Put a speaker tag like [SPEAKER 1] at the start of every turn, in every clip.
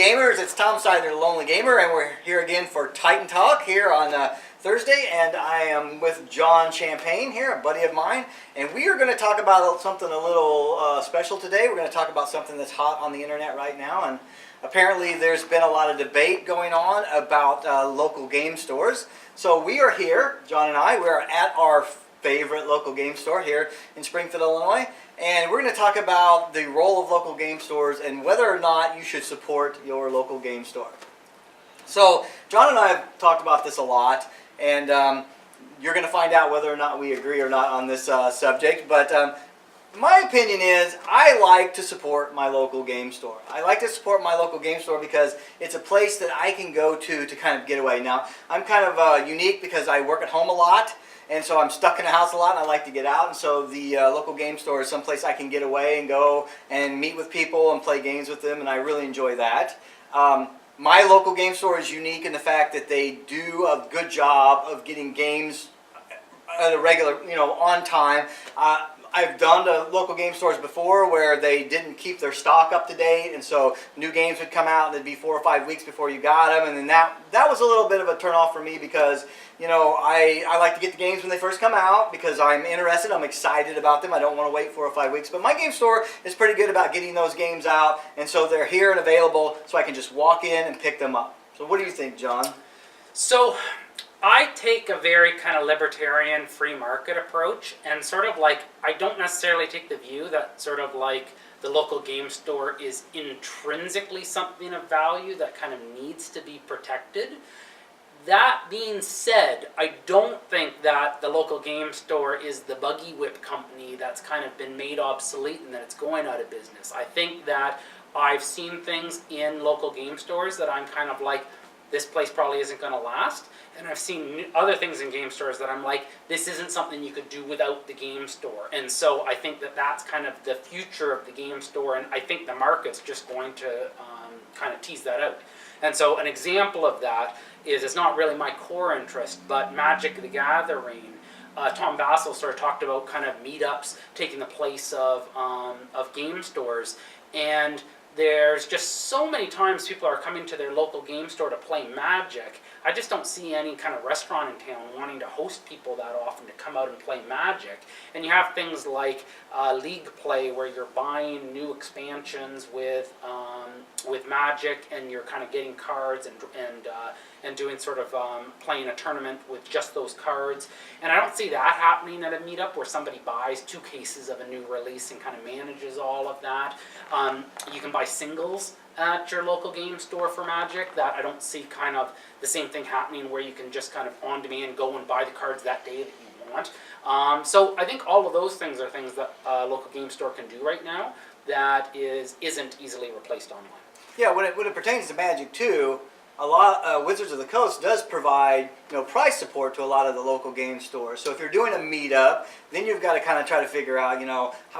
[SPEAKER 1] gamers, it's Tom Sidener, the Lonely Gamer, and we're here again for Titan Talk here on Thursday, and I am with John Champagne here, a buddy of mine, and we are going to talk about something a little special today. We're going to talk about something that's hot on the internet right now, and apparently there's been a lot of debate going on about local game stores. So we are here, John and I, we're at our favorite local game store here in Springfield, Illinois, and we're going to talk about the role of local game stores and whether or not you should support your local game store. So John and I have talked about this a lot, and you're going to find out whether or not we agree or not on this subject, but my opinion is I like to support my local game store. I like to support my local game store because it's a place that I can go to kind of get away. Now, I'm kind of unique because I work at home a lot, and so I'm stuck in the house a lot, and I like to get out, and so the local game store is someplace I can get away and go and meet with people and play games with them, and I really enjoy that. My local game store is unique in the fact that they do a good job of getting games at a regular, on time. I've done to local game stores before where they didn't keep their stock up to date, and so new games would come out and it'd be 4 or 5 weeks before you got them, and then that was a little bit of a turn off for me because I like to get the games when they first come out because I'm interested, I'm excited about them. I don't want to wait 4 or 5 weeks, but my game store is pretty good about getting those games out, and so they're here and available, so I can just walk in and pick them up. So what do you think, John?
[SPEAKER 2] So I take a very kind of libertarian free market approach, and sort of like I don't necessarily take the view that sort of like the local game store is intrinsically something of value that kind of needs to be protected. That being said, I don't think that the local game store is the buggy whip company that's kind of been made obsolete and that it's going out of business. I think that I've seen things in local game stores that I'm kind of like, this place probably isn't going to last. And I've seen other things in game stores that I'm like, this isn't something you could do without the game store. And so I think that that's kind of the future of the game store, and I think the market's just going to kind of tease that out. And so an example of that is, it's not really my core interest, but Magic the Gathering. Tom Vassell sort of talked about kind of meetups taking the place of game stores, and there's just so many times people are coming to their local game store to play Magic. I just don't see any kind of restaurant in town wanting to host people that often to come out and play Magic. And you have things like League Play, where you're buying new expansions with Magic, and you're kind of getting cards and doing sort of playing a tournament with just those cards. And I don't see that happening at a meetup where somebody buys 2 cases of a new release and kind of manages all of that. You can buy singles at your local game store for Magic. That I don't see kind of the same thing happening where you can just kind of on demand go and buy the cards that day that you want. So I think all of those things are things that a local game store can do right now that isn't easily replaced online.
[SPEAKER 1] Yeah, when it pertains to Magic too, a lot Wizards of the Coast does provide price support to a lot of the local game stores. So if you're doing a meetup, then you've got to kind of try to figure out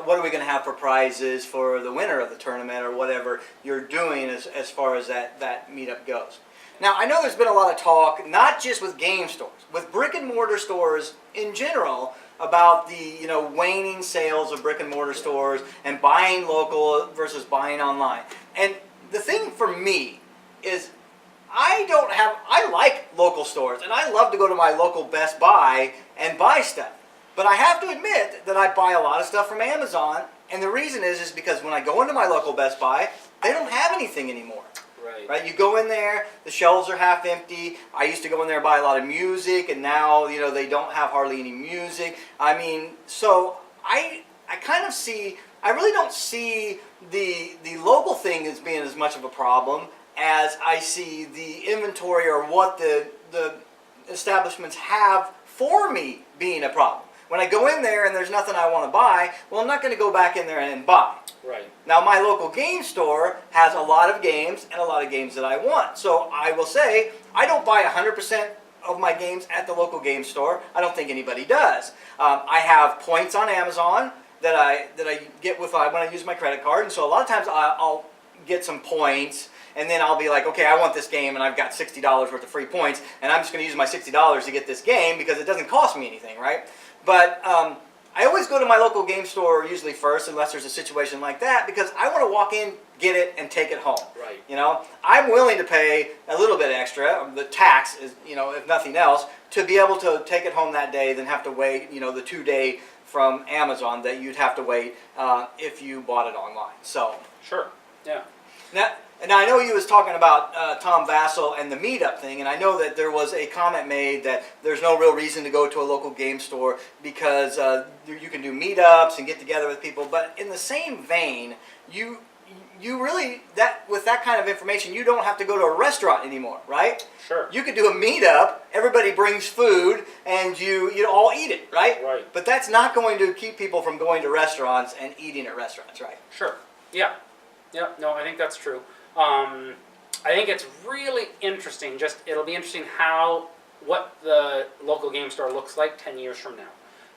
[SPEAKER 1] what are we going to have for prizes for the winner of the tournament or whatever you're doing as far as that meetup goes. Now I know there's been a lot of talk, not just with game stores, with brick and mortar stores in general, about the waning sales of brick and mortar stores and buying local versus buying online. And the thing for me is, I like local stores, and I love to go to my local Best Buy and buy stuff. But I have to admit that I buy a lot of stuff from Amazon, and the reason is because when I go into my local Best Buy, they don't have anything anymore. Right? You go in there, the shelves are half empty. I used to go in there and buy a lot of music, and now they don't have hardly any music. I mean, so I kind of see, I really don't see the local thing as being as much of a problem as I see the inventory or what the establishments have for me being a problem. When I go in there and there's nothing I want to buy, well, I'm not going to go back in there and buy.
[SPEAKER 2] Right.
[SPEAKER 1] Now, my local game store has a lot of games and a lot of games that I want. So I will say, I don't buy 100% of my games at the local game store. I don't think anybody does. I have points on Amazon that I get when I use my credit card, and so a lot of times I'll get some points, and then I'll be like, okay, I want this game, and I've got $60 worth of free points, and I'm just going to use my $60 to get this game because it doesn't cost me anything, right? But I always go to my local game store usually first, unless there's a situation like that, because I want to walk in, get it, and take it home.
[SPEAKER 2] Right.
[SPEAKER 1] You know, I'm willing to pay a little bit extra, the tax is, you know, if nothing else, to be able to take it home that day than have to wait, you know, the 2-day from Amazon that you'd have to wait if you bought it online. So.
[SPEAKER 2] Sure. Yeah.
[SPEAKER 1] Now I know you was talking about Tom Vassell and the Meetup thing, and I know that there was a comment made that there's no real reason to go to a local game store because you can do meetups and get together with people. But in the same vein, you really with that kind of information, you don't have to go to a restaurant anymore, right?
[SPEAKER 2] Sure.
[SPEAKER 1] You could do a meetup. Everybody brings food, and you all eat it, right?
[SPEAKER 2] Right.
[SPEAKER 1] But that's not going to keep people from going to restaurants and eating at restaurants, right?
[SPEAKER 2] Sure. Yeah. Yeah. No, I think that's true. I think it's really interesting. It'll be interesting what the local game store looks like 10 years from now.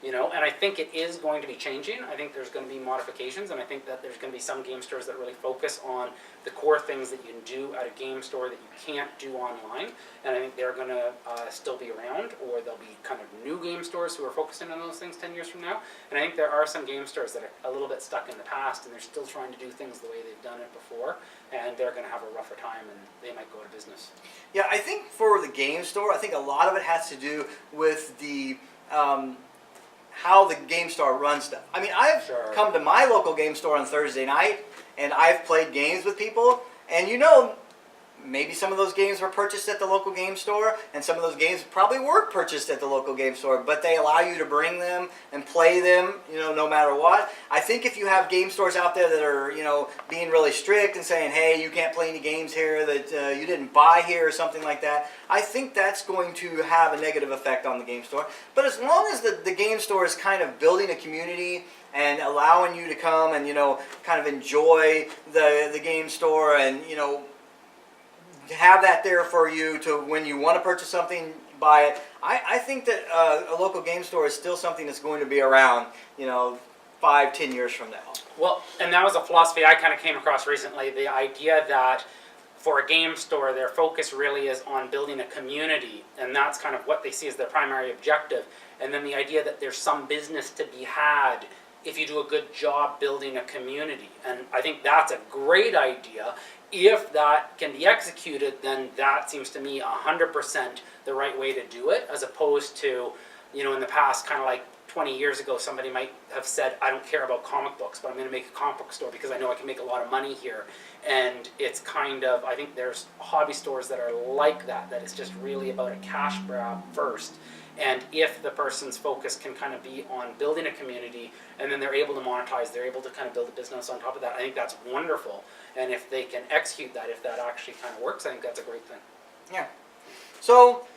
[SPEAKER 2] You know, and I think it is going to be changing. I think there's going to be modifications, and I think that there's going to be some game stores that really focus on the core things that you can do at a game store that you can't do online. And I think they're going to still be around, or there'll be kind of new game stores who are focusing on those things 10 years from now. And I think there are some game stores that are a little bit stuck in the past, and they're still trying to do things the way they've done it before, and they're going to have a rougher time, and they might go out of business.
[SPEAKER 1] Yeah, I think for the game store, I think a lot of it has to do with the how the game store runs stuff. I mean, I've come to my local game store on Thursday night, and I've played games with people, and you know, maybe some of those games were purchased at the local game store, and some of those games probably weren't purchased at the local game store, but they allow you to bring them and play them, you know, no matter what. I think if you have game stores out there that are, you know, being really strict and saying, hey, you can't play any games here that you didn't buy here or something like that, I think that's going to have a negative effect on the game store. But as long as the game store is kind of building a community and allowing you to come and, you know, kind of enjoy the game store and, you know, have that there for you to when you want to purchase something, buy it. I think that a local game store is still something that's going to be around, you know, 5-10 years from now.
[SPEAKER 2] Well, and that was a philosophy I kind of came across recently, the idea that for a game store, their focus really is on building a community, and that's kind of what they see as their primary objective. And then the idea that there's some business to be had if you do a good job building a community. And I think that's a great idea. If that can be executed, then that seems to me 100% the right way to do it, as opposed to, you know, in the past, kind of like 20 years ago, somebody might have said, I don't care about comic books, but I'm going to make a comic book store because I know I can make a lot of money here. And it's kind of, I think there's hobby stores that are like that it's just really about a cash grab first. And if the person's focus can kind of be on building a community, and then they're able to monetize, they're able to kind of build a business on top of that, I think that's wonderful. And if they can execute that, if that actually kind of works, I think that's a great thing.
[SPEAKER 1] Yeah. So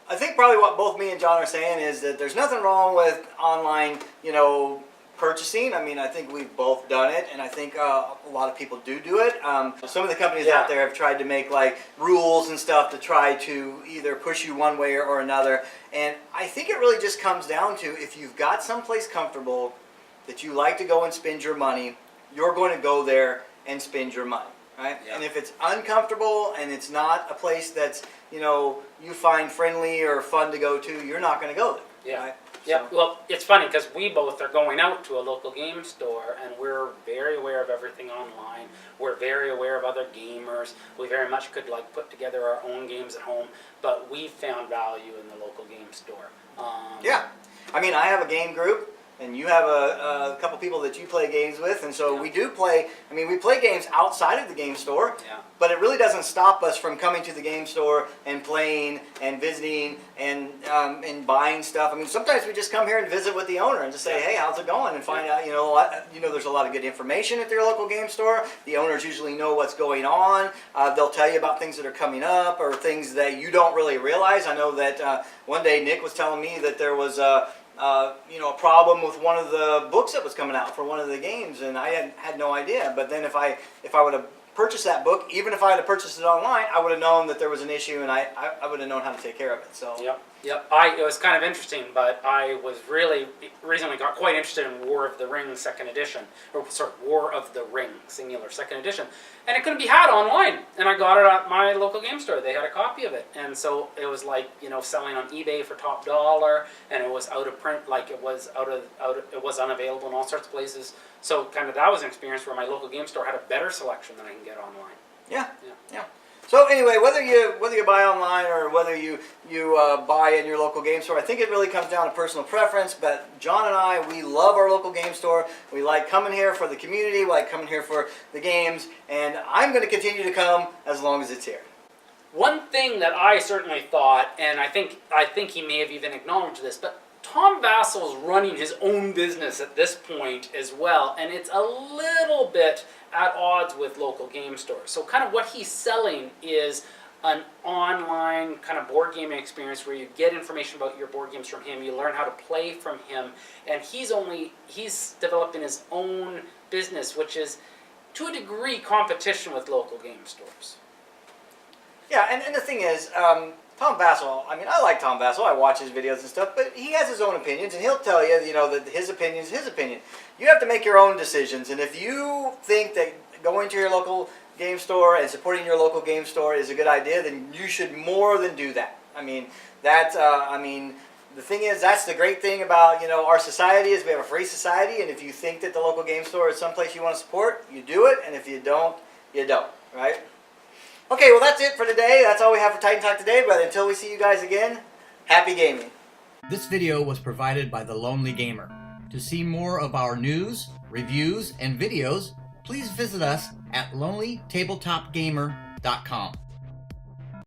[SPEAKER 1] I think probably what both me and John are saying is that there's nothing wrong with online, you know, purchasing. I mean, I think we've both done it, and I think a lot of people do it. Some of the companies out there have tried to make like rules and stuff to try to either push you one way or another. And I think it really just comes down to if you've got someplace comfortable that you like to go and spend your money, you're going to go there and spend your money, right? Yeah. And if it's uncomfortable and it's not a place that's, you know, you find friendly or fun to go to, you're not going to go there.
[SPEAKER 2] Yeah.
[SPEAKER 1] Right?
[SPEAKER 2] Yeah,
[SPEAKER 1] So.
[SPEAKER 2] well, it's funny because we both are going out to a local game store, and we're very aware of everything online. We're very aware of other gamers. We very much could like put together our own games at home, but we found value in the local game store.
[SPEAKER 1] Yeah, I mean, I have a game group, and you have a couple people that you play games with, and so we do play. I mean, we play games outside of the game store.
[SPEAKER 2] Yeah.
[SPEAKER 1] But it really doesn't stop us from coming to the game store and playing and visiting and buying stuff. I mean, sometimes we just come here and visit with the owner and just say, hey, how's it going? And find out, you know, there's a lot of good information at their local game store. The owners usually know what's going on. They'll tell you about things that are coming up or things that you don't really realize. I know that one day Nick was telling me that there was a problem with one of the books that was coming out for one of the games, and I had no idea. But then if I would have purchased that book, even if I had purchased it online, I would have known that there was an issue, and I would have known how to take care of it. So
[SPEAKER 2] yep. Yep, it was kind of interesting, but I was recently got quite interested in War of the Ring Second Edition, or sorry, War of the Ring Singular Second Edition, and it couldn't be had online. And I got it at my local game store. They had a copy of it, and so it was like selling on eBay for top dollar, and it was out of print, like it was it was unavailable in all sorts of places. So kind of that was an experience where my local game store had a better selection than I can get online.
[SPEAKER 1] Yeah. So anyway, whether you buy online or whether you buy in your local game store, I think it really comes down to personal preference. But John and I, we love our local game store. We like coming here for the community. We like coming here for the games, and I'm going to continue to come as long as it's here.
[SPEAKER 2] One thing that I certainly thought, and I think he may have even acknowledged this, but Tom Vassal's running his own business at this point as well, and it's a little bit at odds with local game stores. So kind of what he's selling is an online kind of board gaming experience where you get information about your board games from him, you learn how to play from him, and he's developing his own business, which is to a degree competition with local game stores.
[SPEAKER 1] Yeah, and the thing is, Tom Vassal, I mean, I like Tom Vassal. I watch his videos and stuff, but he has his own opinions, and he'll tell you, that his opinion is his opinion. You have to make your own decisions, and if you think that going to your local game store and supporting your local game store is a good idea, then you should more than do that. I mean, the thing is, that's the great thing about, our society is we have a free society, and if you think that the local game store is someplace you want to support, you do it, and if you don't, you don't, right? Okay, well that's it for today. That's all we have for Titan Talk today, but until we see you guys again, happy gaming. This video was provided by The Lonely Gamer. To see more of our news, reviews, and videos, please visit us at lonelytabletopgamer.com.